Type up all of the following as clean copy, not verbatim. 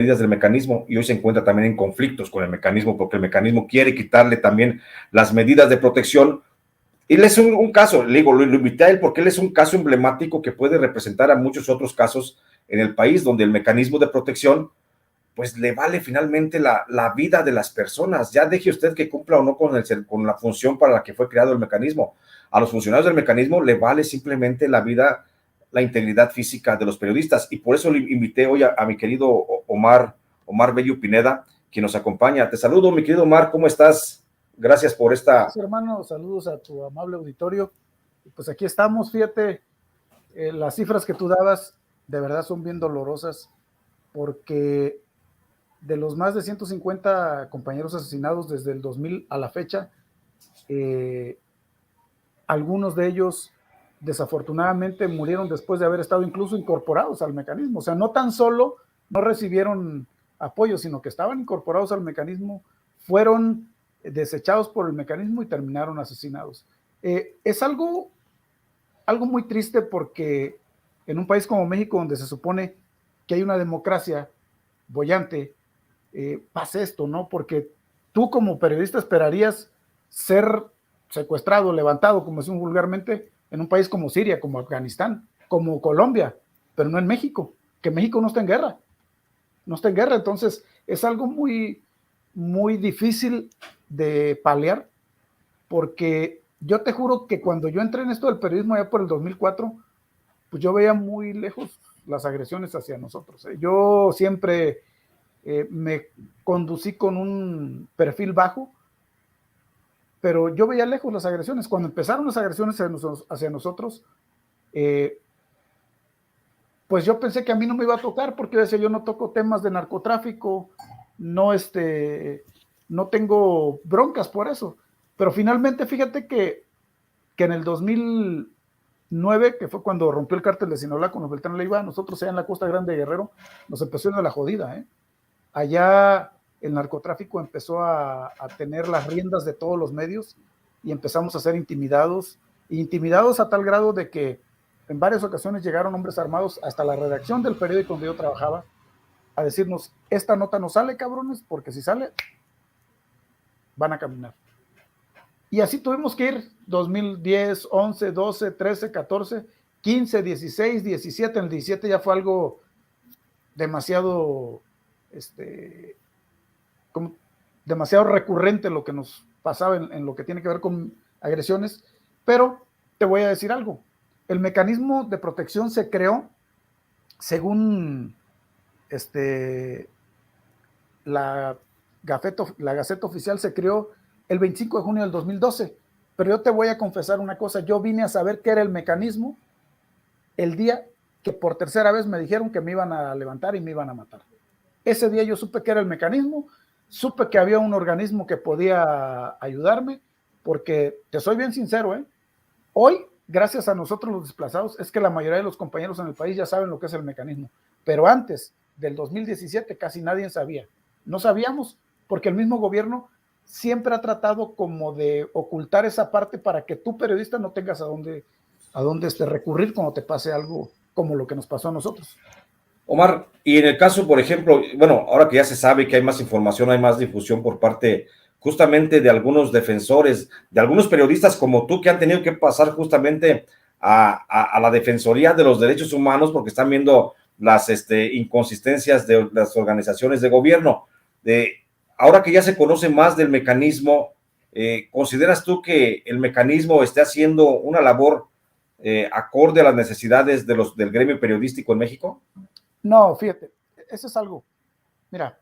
medidas del mecanismo y hoy se encuentra también en conflictos con el mecanismo porque el mecanismo quiere quitarle también las medidas de protección. Y él es un caso, le digo, lo invité a él porque él es un caso emblemático que puede representar a muchos otros casos en el país donde el mecanismo de protección pues le vale finalmente la vida de las personas. Ya deje usted que cumpla o no con la función para la que fue creado el mecanismo. A los funcionarios del mecanismo le vale simplemente la vida, la integridad física de los periodistas. Y por eso le invité hoy a mi querido Omar Bello Pineda, quien nos acompaña. Te saludo, mi querido Omar, ¿cómo estás? Gracias por esta... Gracias, hermano, saludos a tu amable auditorio. Pues aquí estamos, fíjate, las cifras que tú dabas de verdad son bien dolorosas, porque de los más de 150 compañeros asesinados desde el 2000 a la fecha, algunos de ellos desafortunadamente murieron después de haber estado incluso incorporados al mecanismo. O sea, no tan solo no recibieron apoyo, sino que estaban incorporados al mecanismo, fueron desechados por el mecanismo y terminaron asesinados. Es algo muy triste porque en un país como México, donde se supone que hay una democracia boyante, pase esto, ¿no? Porque tú como periodista esperarías ser secuestrado, levantado, como decimos vulgarmente, en un país como Siria, como Afganistán, como Colombia, pero no en México, que México no está en guerra. No está en guerra, entonces es algo muy, muy difícil de paliar, porque yo te juro que cuando yo entré en esto del periodismo ya por el 2004, pues yo veía muy lejos las agresiones hacia nosotros. Yo siempre me conducí con un perfil bajo, pero yo veía lejos las agresiones. Cuando empezaron las agresiones hacia nosotros, pues yo pensé que a mí no me iba a tocar, porque yo decía, yo no toco temas de narcotráfico, no, no tengo broncas por eso. Pero finalmente, fíjate que en el 2009, que fue cuando rompió el cártel de Sinaloa con los Beltrán Leiva, nosotros allá en la Costa Grande de Guerrero, nos empezó a la jodida, Allá el narcotráfico empezó a tener las riendas de todos los medios y empezamos a ser intimidados a tal grado de que en varias ocasiones llegaron hombres armados hasta la redacción del periódico donde yo trabajaba a decirnos, esta nota no sale, cabrones, porque si sale, van a caminar. Y así tuvimos que ir 2010, 11, 12, 13, 14, 15, 16, 17. En el 17 ya fue algo demasiado, como demasiado recurrente lo que nos pasaba en lo que tiene que ver con agresiones. Pero te voy a decir algo. El mecanismo de protección se creó según la Gaceta Oficial se creó el 25 de junio del 2012, pero yo te voy a confesar una cosa, yo vine a saber qué era el mecanismo el día que por tercera vez me dijeron que me iban a levantar y me iban a matar. Ese día yo supe qué era el mecanismo, supe que había un organismo que podía ayudarme, porque te soy bien sincero, hoy, gracias a nosotros los desplazados, es que la mayoría de los compañeros en el país ya saben lo que es el mecanismo, pero antes del 2017 casi nadie sabía. No sabíamos porque el mismo gobierno siempre ha tratado como de ocultar esa parte para que tú, periodista, no tengas a dónde recurrir cuando te pase algo como lo que nos pasó a nosotros. Omar, y en el caso, por ejemplo, bueno, ahora que ya se sabe que hay más información, hay más difusión por parte justamente de algunos defensores, de algunos periodistas como tú que han tenido que pasar justamente a la Defensoría de los Derechos Humanos porque están viendo las inconsistencias de las organizaciones de gobierno. Ahora que ya se conoce más del mecanismo, ¿consideras tú que el mecanismo esté haciendo una labor acorde a las necesidades del gremio periodístico en México? No, fíjate, eso es algo. Mira,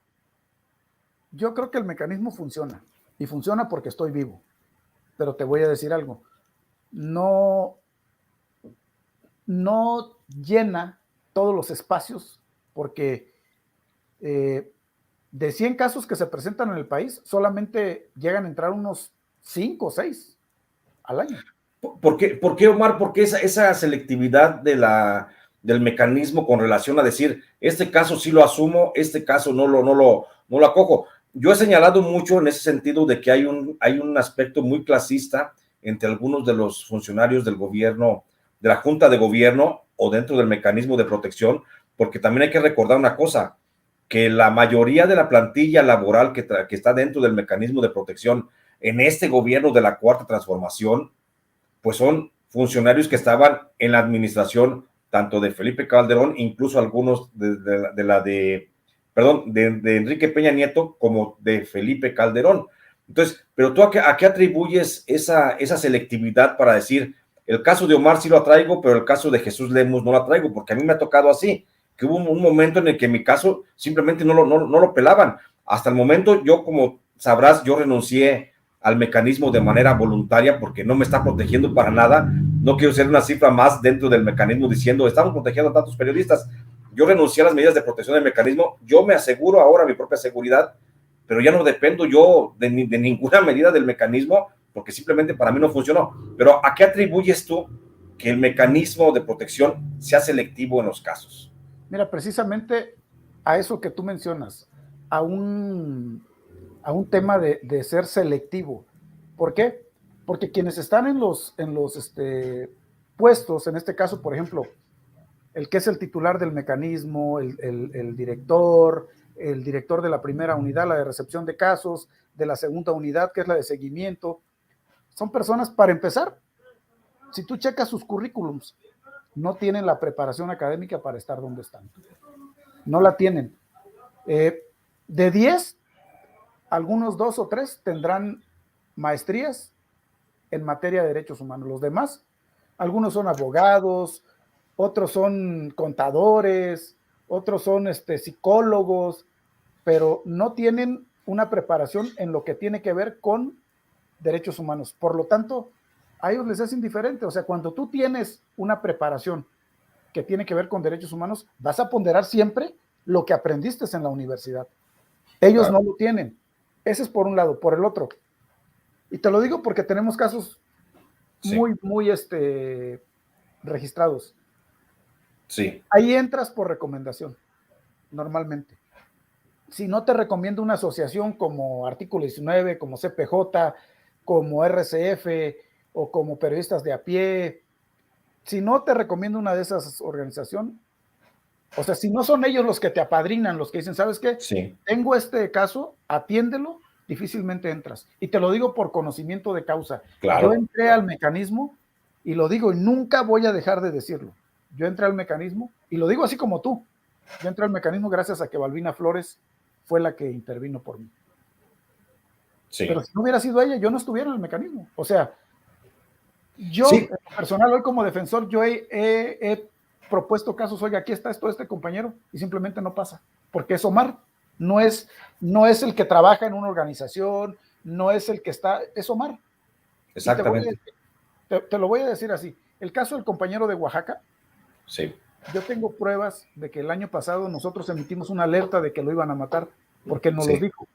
yo creo que el mecanismo funciona, y funciona porque estoy vivo. Pero te voy a decir algo. No llena todos los espacios, porque de 100 casos que se presentan en el país, solamente llegan a entrar unos 5 o 6 al año. ¿Por qué, Omar? ¿Por qué esa selectividad del mecanismo con relación a decir, este caso sí lo asumo, este caso no lo acojo? Yo he señalado mucho en ese sentido de que hay un aspecto muy clasista entre algunos de los funcionarios del gobierno, de la Junta de Gobierno o dentro del mecanismo de protección, porque también hay que recordar una cosa, que la mayoría de la plantilla laboral que está dentro del mecanismo de protección en este gobierno de la Cuarta Transformación, pues son funcionarios que estaban en la administración tanto de Felipe Calderón, incluso algunos de Enrique Peña Nieto, como de Felipe Calderón. Entonces, pero tú a qué atribuyes esa selectividad para decir, el caso de Omar sí lo traigo, pero el caso de Jesús Lemus no lo traigo? Porque a mí me ha tocado así, que hubo un momento en el que mi caso simplemente no lo pelaban. Hasta el momento, yo, como sabrás, yo renuncié al mecanismo de manera voluntaria porque no me está protegiendo para nada. No quiero ser una cifra más dentro del mecanismo diciendo, estamos protegiendo a tantos periodistas. Yo renuncié a las medidas de protección del mecanismo, yo me aseguro ahora mi propia seguridad, pero ya no dependo yo de ninguna medida del mecanismo, porque simplemente para mí no funcionó. Pero ¿a qué atribuyes tú que el mecanismo de protección sea selectivo en los casos? Mira, precisamente a eso que tú mencionas, a un tema de ser selectivo. ¿Por qué? Porque quienes están en los puestos, en este caso, por ejemplo, el que es el titular del mecanismo, el director de la primera unidad, la de recepción de casos, de la segunda unidad, que es la de seguimiento, son personas, para empezar, si tú checas sus currículums, no tienen la preparación académica para estar donde están. No la tienen. De 10, algunos 2 o 3 tendrán maestrías en materia de derechos humanos. Los demás, algunos son abogados, otros son contadores, otros son psicólogos, pero no tienen una preparación en lo que tiene que ver con derechos humanos. Por lo tanto, a ellos les es indiferente. O sea, cuando tú tienes una preparación que tiene que ver con derechos humanos, vas a ponderar siempre lo que aprendiste en la universidad. Ellos no lo tienen. Ese es por un lado. Por el otro, y te lo digo porque tenemos casos muy registrados. Sí. Ahí entras por recomendación, normalmente. Si no te recomienda una asociación como Artículo 19, como CPJ, como RCF o como Periodistas de a Pie, si no te recomienda una de esas organizaciones, o sea, si no son ellos los que te apadrinan, los que dicen, ¿sabes qué? Sí. Tengo este caso, atiéndelo, difícilmente entras. Y te lo digo por conocimiento de causa. Claro. Yo entré al mecanismo, y lo digo, y nunca voy a dejar de decirlo. Yo entré al mecanismo, y lo digo así como tú. Yo entré al mecanismo gracias a que Balbina Flores fue la que intervino por mí. Sí. Pero si no hubiera sido ella, yo no estuviera en el mecanismo. O sea, yo, en lo personal, hoy como defensor, yo he propuesto casos, oiga, aquí está esto, compañero, y simplemente no pasa, porque es Omar, no es el que trabaja en una organización, no es el que está, es Omar. Exactamente. Te lo voy a decir así, el caso del compañero de Oaxaca, sí. Yo tengo pruebas de que el año pasado nosotros emitimos una alerta de que lo iban a matar, porque nos lo dijo,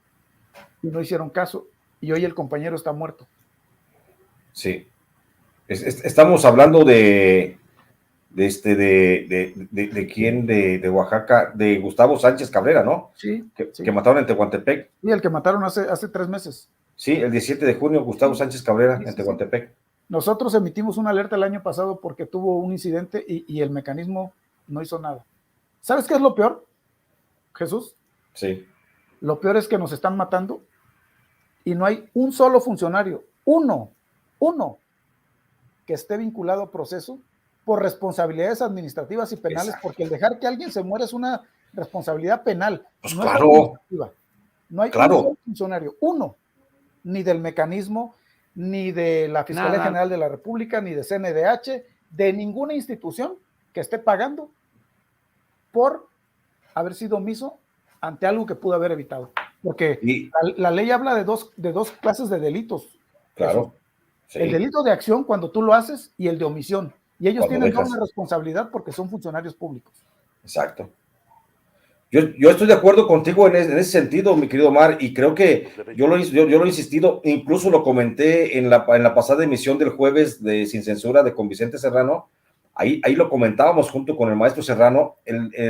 y no hicieron caso, y hoy el compañero está muerto. Sí. Estamos hablando de quién, de Oaxaca, de Gustavo Sánchez Cabrera, ¿no? Sí. Que mataron en Tehuantepec. Sí, el que mataron hace 3 meses. Sí, el 17 de junio, Gustavo Sánchez Cabrera, en Tehuantepec. Nosotros emitimos una alerta el año pasado porque tuvo un incidente y el mecanismo no hizo nada. ¿Sabes qué es lo peor, Jesús? Sí. Lo peor es que nos están matando y no hay un solo funcionario, uno, que esté vinculado a proceso por responsabilidades administrativas y penales. Exacto. Porque el dejar que alguien se muera es una responsabilidad penal. Pues no claro. Es administrativa. No hay un solo funcionario, uno, ni del mecanismo, ni de la Fiscalía General de la República, ni de CNDH, de ninguna institución que esté pagando por haber sido omiso ante algo que pudo haber evitado. Porque la ley habla de dos clases de delitos. Claro. Sí. El delito de acción cuando tú lo haces y el de omisión. Y ellos tienen doble responsabilidad porque son funcionarios públicos. Exacto. Yo estoy de acuerdo contigo en ese sentido, mi querido Omar, y creo que yo lo he insistido, incluso lo comenté en la pasada emisión del jueves de Sin Censura con Vicente Serrano. Ahí lo comentábamos junto con el maestro Serrano,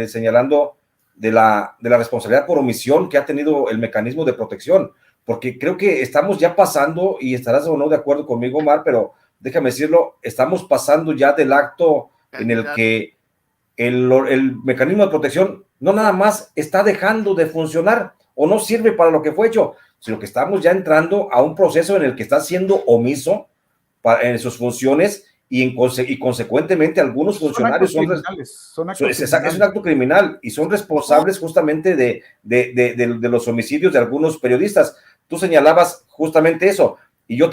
señalando de la responsabilidad por omisión que ha tenido el mecanismo de protección, porque creo que estamos ya pasando, y estarás o no de acuerdo conmigo, Omar, pero déjame decirlo, estamos pasando ya del acto en el que el mecanismo de protección no nada más está dejando de funcionar o no sirve para lo que fue hecho, sino que estamos ya entrando a un proceso en el que está siendo omiso en sus funciones y consecuentemente algunos funcionarios son actos es un acto criminal y son responsables justamente de los homicidios de algunos periodistas. Tú señalabas justamente eso y yo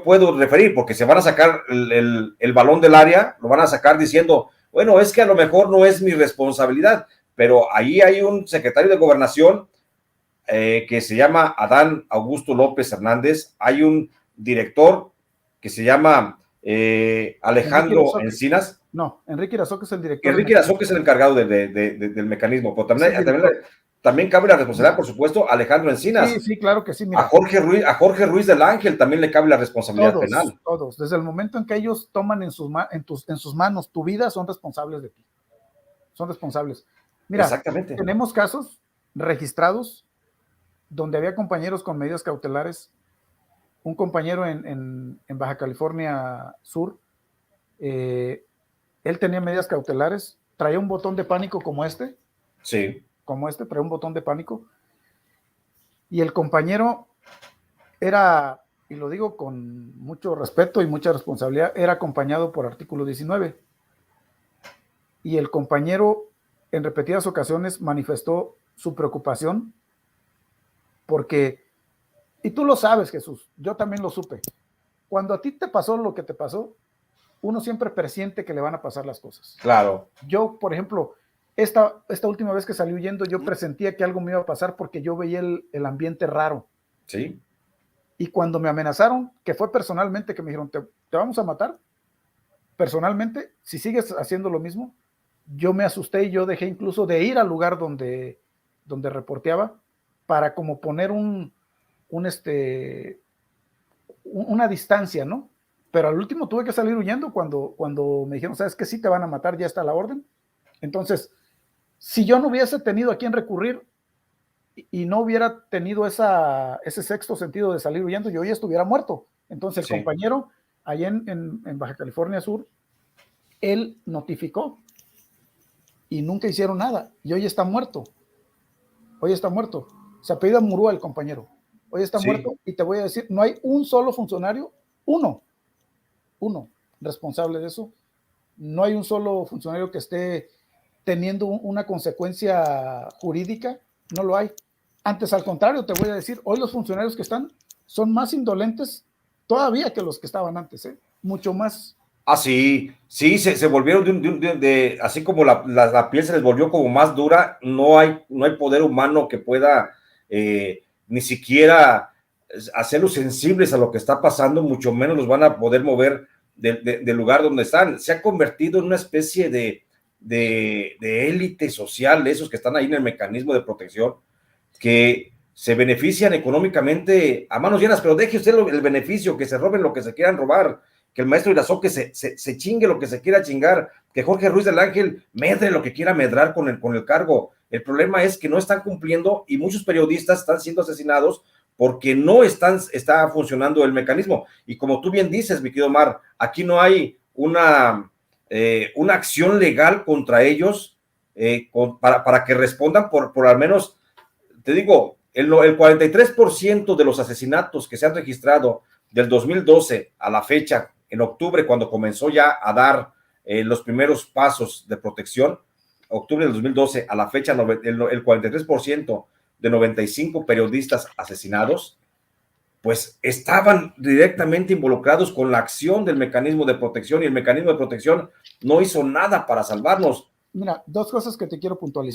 puedo referir porque se van a sacar el balón del área, lo van a sacar diciendo, bueno, es que a lo mejor no es mi responsabilidad, pero ahí hay un secretario de Gobernación que se llama Adán Augusto López Hernández, hay un director que se llama Alejandro Encinas. No, Enrique Irazoque es el director. Enrique Irazoque es el encargado del mecanismo, pero también cabe la responsabilidad, por supuesto, a Alejandro Encinas. Sí, sí, claro que sí. Mira. A Jorge Ruiz del Ángel también le cabe la responsabilidad penal. Todos, desde el momento en que ellos toman en sus manos tu vida, son responsables de ti. Son responsables. Mira, exactamente. Tenemos casos registrados donde había compañeros con medidas cautelares. Un compañero en Baja California Sur, él tenía medidas cautelares, traía un botón de pánico como este. Sí. Traía un botón de pánico. Y el compañero era, y lo digo con mucho respeto y mucha responsabilidad, era acompañado por artículo 19. Y el compañero en repetidas ocasiones manifestó su preocupación porque, y tú lo sabes, Jesús, yo también lo supe, cuando a ti te pasó lo que te pasó, uno siempre presiente que le van a pasar las cosas. Claro. Yo, por ejemplo, esta última vez que salí huyendo, yo presentía que algo me iba a pasar porque yo veía el ambiente raro. Sí. Y cuando me amenazaron, que fue personalmente, que me dijeron, te vamos a matar, personalmente, si sigues haciendo lo mismo, yo me asusté y yo dejé incluso de ir al lugar donde reporteaba para como poner una distancia, ¿no? Pero al último tuve que salir huyendo cuando me dijeron, ¿sabes qué? Sí te van a matar, ya está la orden. Entonces, si yo no hubiese tenido a quién recurrir y no hubiera tenido ese sexto sentido de salir huyendo, yo ya estuviera muerto. Entonces, el compañero allá en Baja California Sur, él notificó y nunca hicieron nada. Y hoy está muerto. Se apellida Murúa el compañero. Hoy está muerto y te voy a decir, no hay un solo funcionario, uno responsable de eso. No hay un solo funcionario que esté teniendo una consecuencia jurídica, no lo hay. Antes, al contrario, te voy a decir, hoy los funcionarios que están son más indolentes todavía que los que estaban antes, mucho más. Ah, sí, se volvieron así como la piel se les volvió como más dura, no hay poder humano que pueda ni siquiera hacerlos sensibles a lo que está pasando, mucho menos los van a poder mover del lugar donde están. Se ha convertido en una especie de élite social, esos que están ahí en el mecanismo de protección, que se benefician económicamente a manos llenas, pero deje usted el beneficio, que se roben lo que se quieran robar, que el maestro Irazoque se chingue lo que se quiera chingar, que Jorge Ruiz del Ángel medre lo que quiera medrar con el cargo. El problema es que no están cumpliendo y muchos periodistas están siendo asesinados porque no está funcionando el mecanismo. Y como tú bien dices, mi querido Omar, aquí no hay una acción legal contra ellos para que respondan por al menos, te digo, el 43% de los asesinatos que se han registrado del 2012 a la fecha, en octubre, cuando comenzó ya a dar los primeros pasos de protección, octubre del 2012 a la fecha, el 43% de 95 periodistas asesinados, pues estaban directamente involucrados con la acción del mecanismo de protección, y el mecanismo de protección no hizo nada para salvarnos. Mira, dos cosas que te quiero puntualizar.